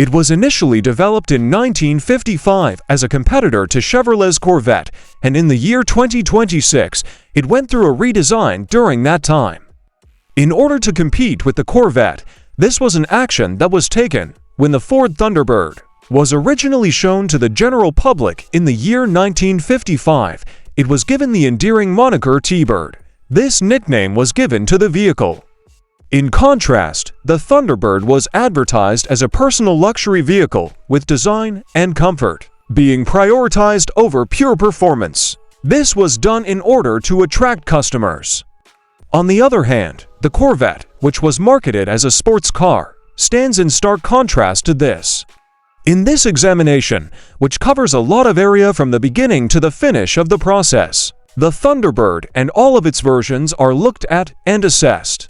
It was initially developed in 1955 as a competitor to Chevrolet's Corvette, and in the year 2026, it went through a redesign during that time. In order to compete with the Corvette, this was an action that was taken when the Ford Thunderbird was originally shown to the general public in the year 1955. It was given the endearing moniker T-Bird. This nickname was given to the vehicle. In contrast, the Thunderbird was advertised as a personal luxury vehicle with design and comfort being prioritized over pure performance. This was done in order to attract customers. On the other hand, the Corvette, which was marketed as a sports car, stands in stark contrast to this. In this examination, which covers a lot of area from the beginning to the finish of the process, the Thunderbird and all of its versions are looked at and assessed.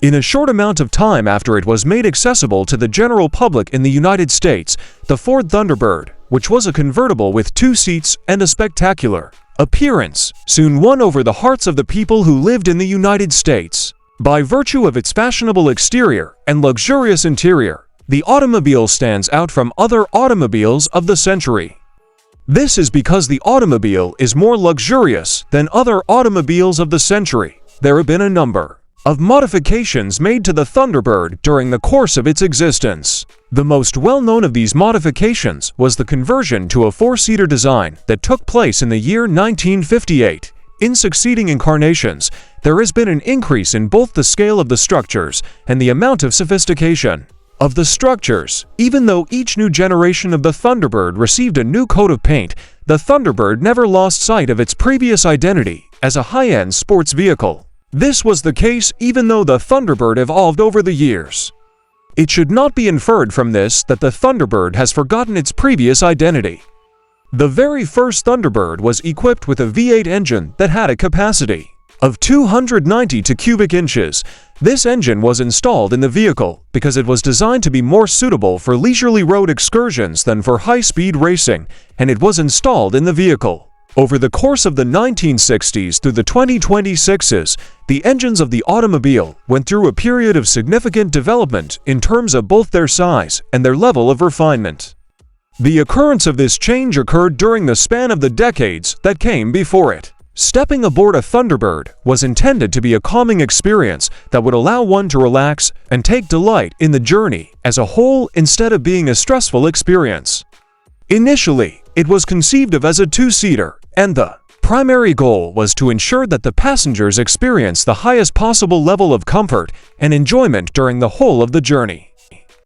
In a short amount of time after it was made accessible to the general public in the United States, the Ford Thunderbird, which was a convertible with 2 seats and a spectacular appearance, soon won over the hearts of the people who lived in the United States. By virtue of its fashionable exterior and luxurious interior, the automobile stands out from other automobiles of the century. This is because the automobile is more luxurious than other automobiles of the century. There have been a number of modifications made to the Thunderbird during the course of its existence. The most well-known of these modifications was the conversion to a 4-seater design that took place in the year 1958. In succeeding incarnations, there has been an increase in both the scale of the structures and the amount of sophistication of the structures. Even though each new generation of the Thunderbird received a new coat of paint, the Thunderbird never lost sight of its previous identity as a high-end sports vehicle. This was the case even though the Thunderbird evolved over the years. It should not be inferred from this that the Thunderbird has forgotten its previous identity. The very first Thunderbird was equipped with a V8 engine that had a capacity of 290 cubic inches. This engine was installed in the vehicle because it was designed to be more suitable for leisurely road excursions than for high-speed racing, and it was installed in the vehicle. Over the course of the 1960s through the 2026s, the engines of the automobile went through a period of significant development in terms of both their size and their level of refinement. The occurrence of this change occurred during the span of the decades that came before it. Stepping aboard a Thunderbird was intended to be a calming experience that would allow one to relax and take delight in the journey as a whole instead of being a stressful experience. Initially, it was conceived of as a 2-seater, and the primary goal was to ensure that the passengers experience the highest possible level of comfort and enjoyment during the whole of the journey.